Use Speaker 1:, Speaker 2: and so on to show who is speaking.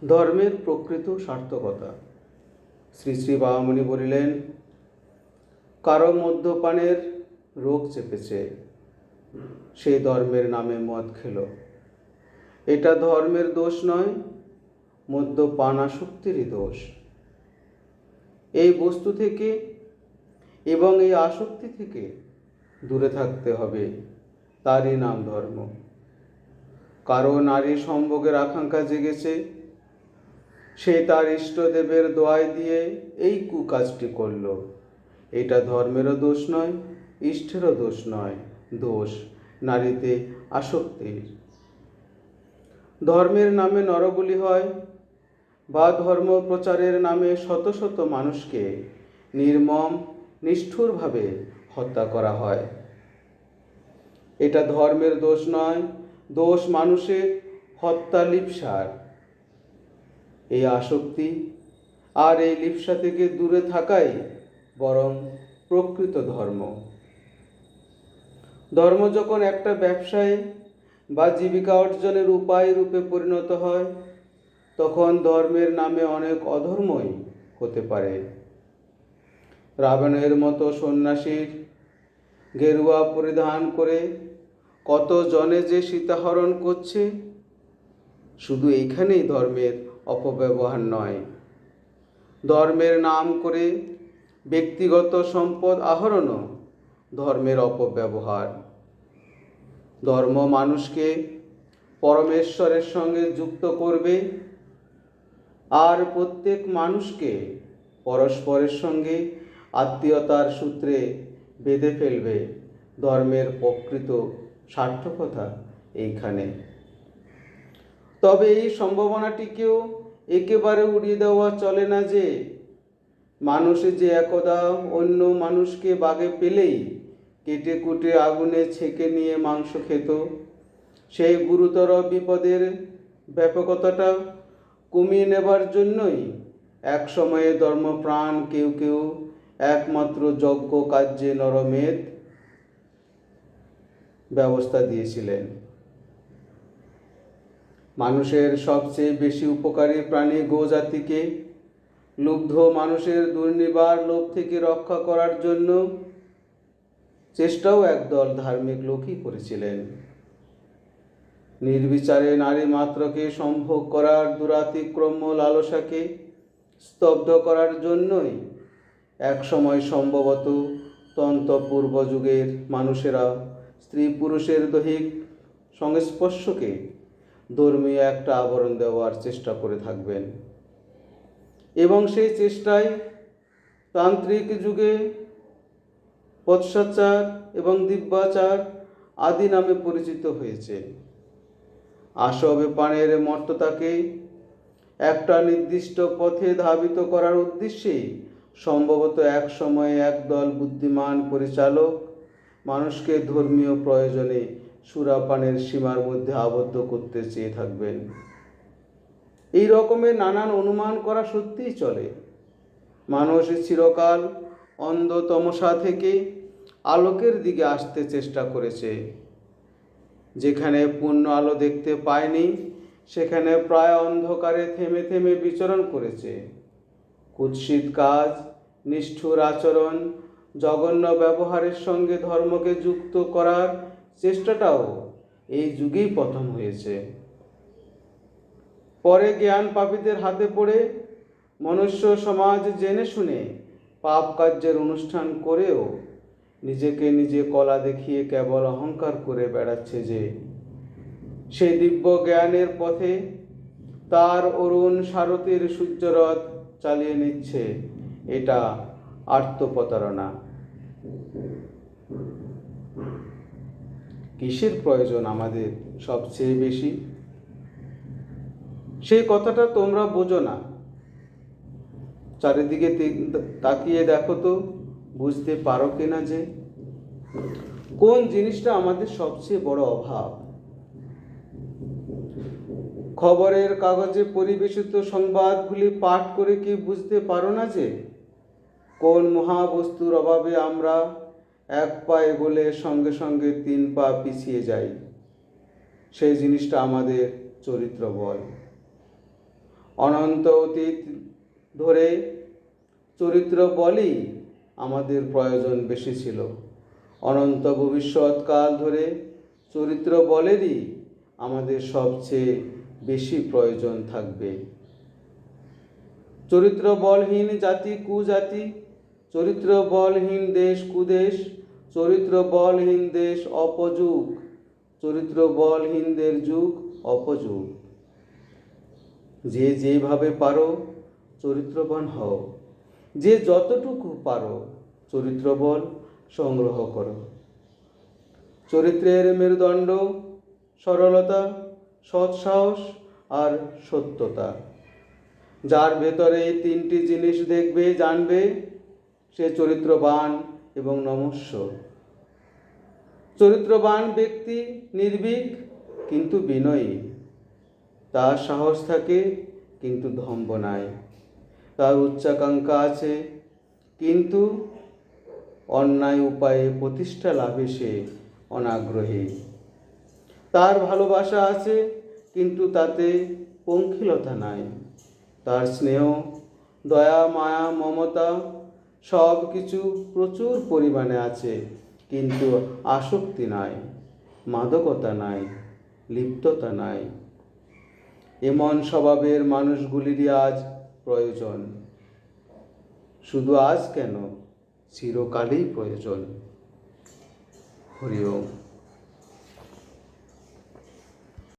Speaker 1: ধর্মের প্রকৃত সার্থকতা। শ্রী শ্রী বাবামণি বলিলেন, কারো মদ্যপানের রোগ চেপেছে, সে ধর্মের নামে মদ খেল। এটা ধর্মের দোষ নয়, মদ্যপান আসক্তিরই দোষ। এই বস্তু থেকে এবং এই আসক্তি থেকে দূরে থাকতে হবে, তারই নাম ধর্ম। কারো নারী সম্ভোগের আকাঙ্ক্ষা জেগেছে, সে তার ইষ্টদেবের দোয়াই দিয়ে এই কুকাজটি করল। এটা ধর্মেরও দোষ নয়, ইষ্টেরও দোষ নয়, দোষ নারীতে আসক্তির। ধর্মের নামে নরবলি হয় বা ধর্ম প্রচারের নামে শত শত মানুষকে নির্মম নিষ্ঠুরভাবে হত্যা করা হয়। এটা ধর্মের দোষ নয়, দোষ মানুষের হত্যা লিপ্সার। এই আসক্তি আর এই লিপ্সা থেকে দূরে থাকাই বরং প্রকৃত ধর্ম। ধর্ম যখন একটা ব্যবসায় বা জীবিকা অর্জনের উপায় রূপে পরিণত হয়, তখন ধর্মের নামে অনেক অধর্মই হতে পারে। রাবণের মতো সন্ন্যাসীর গেরুয়া পরিধান করে কত জনে যে সীতাহরণ করছে, শুধু এইখানেই ধর্মের অপব্যবহার নয়, ধর্মের নাম করে ব্যক্তিগত সম্পদ আহরণও ধর্মের অপব্যবহার। ধর্ম মানুষকে পরমেশ্বরের সঙ্গে যুক্ত করবে আর প্রত্যেক মানুষকে পরস্পরের সঙ্গে আত্মীয়তার সূত্রে বেঁধে ফেলবে। ধর্মের প্রকৃত সার্থকতা এইখানে। তবে এই সম্ভাবনাটিকেও একেবারে উড়িয়ে দেওয়া চলে না যে মানুষ যে একদা অন্য মানুষকে বাগে পেলেই কেটে কুটে আগুনে ছেঁকে নিয়ে মাংস খেত, সেই গুরুতর বিপদের ব্যাপকতাটা কমিয়ে নেবার জন্যই এক সময়ে ধর্মপ্রাণ কেউ কেউ একমাত্র যজ্ঞ কার্যে নরমেধ ব্যবস্থা দিয়েছিলেন। মানুষের সবচেয়ে বেশি উপকারী প্রাণী গোজাতিকে লুব্ধ মানুষের দুর্নিবার লোভ থেকে রক্ষা করার জন্য চেষ্টাও একদল ধার্মিক লোকই করেছিলেন। নির্বিচারে নারী মাত্রকে সম্ভোগ করার দুরাতিক্রম্য লালসাকে স্তব্ধ করার জন্যই একসময় সম্ভবত তন্ত্রপূর্ব যুগের মানুষেরা স্ত্রী পুরুষের দৈহিক সংস্পর্শকে ধর্মীয় একটা আবরণ দেওয়ার চেষ্টা করে থাকবেন, এবং সেই চেষ্টায় তান্ত্রিক যুগে পশ্চাচার এবং দিব্যাচার আদি নামে পরিচিত হয়েছে। আসবে পানের মর্ততাকে একটা নির্দিষ্ট পথে ধাবিত করার উদ্দেশ্যেই সম্ভবত এক সময়ে একদল বুদ্ধিমান পরিচালক মানুষকে ধর্মীয় প্রয়োজনে সুরাপানের সীমার মধ্যে আবদ্ধ করতে চেয়ে থাকবেন। এই রকমের নানান অনুমান করা সত্যিই চলে। মানুষ চিরকাল অন্ধ তমসা থেকে আলোকের দিকে আসতে চেষ্টা করেছে। যেখানে পূর্ণ আলো দেখতে পায়নি, সেখানে প্রায় অন্ধকারে থেমে থেমে বিচরণ করেছে। কুৎসিত কাজ, নিষ্ঠুর আচরণ, জঘন্য ব্যবহারের সঙ্গে ধর্মকে যুক্ত করার চেষ্টাটাও এই যুগেই প্রথম হয়েছে। পরে জ্ঞান পাপীদের হাতে পড়ে মনুষ্য সমাজ জেনে শুনে পাপ কার্যের অনুষ্ঠান করেও নিজেকে নিজে কলা দেখিয়ে কেবল অহংকার করে বেড়াচ্ছে যে সেই দিব্য জ্ঞানের পথে তার অরুণ সারথীর সূর্যরথ চালিয়ে নিচ্ছে। এটা আত্মপ্রতারণা। কিসের প্রয়োজন আমাদের সবচেয়ে বেশি, সেই কথাটা তোমরা বোঝো না। চারিদিকে তাকিয়ে দেখো তো, বুঝতে পারো কিনা যে কোন জিনিসটা আমাদের সবচেয়ে বড় অভাব। খবরের কাগজে পরিবেশিত সংবাদগুলি পাঠ করে কি বুঝতে পারো না যে কোন মহাবস্তুর অভাবে আমরা এক পা এগোলে সঙ্গে সঙ্গে 3 পা পিছিয়ে যাই? সেই জিনিসটা আমাদের চরিত্র বল। অনন্ত অতীত ধরে চরিত্র বলই আমাদের প্রয়োজন বেশি ছিল। অনন্ত ভবিষ্যৎকাল ধরে চরিত্র বলেরই আমাদের সবচেয়ে বেশি প্রয়োজন থাকবে। চরিত্র বলহীন জাতি কুজাতি, চরিত্র বলহীন দেশ কুদেশ, চরিত্র বলহীন দেশ অপযুগ, চরিত্র বলহীনদের যুগ অপযুগ। যে যেভাবে পারো চরিত্রবান হও, যে যতটুকু পারো চরিত্রবল সংগ্রহ করো। চরিত্রের মেরুদণ্ড সরলতা, সৎসাহস আর সত্যতা। যার ভেতরে এই তিনটি জিনিস দেখবে জানবে সে চরিত্রবান এবং নমস্য। চরিত্রবান ব্যক্তি নির্ভীক কিন্তু বিনয়ী, তার সাহস থাকে কিন্তু দম্ভ নাই, তার উচ্চাকাঙ্ক্ষা আছে কিন্তু অন্যায় উপায়ে প্রতিষ্ঠা লাভে সে অনাগ্রহী, তার ভালোবাসা আছে কিন্তু তাতে পঙ্কিলতা নাই, তার স্নেহ দয়া মায়া মমতা সব কিছু প্রচুর পরিমাণে আছে কিন্তু আসক্তি নাই, মাদকতা নাই, লিপ্ততা নাই। এমন স্বভাবের মানুষগুলিরই আজ প্রয়োজন। শুধু আজ কেন, চিরকালই প্রয়োজন। হরি ওম।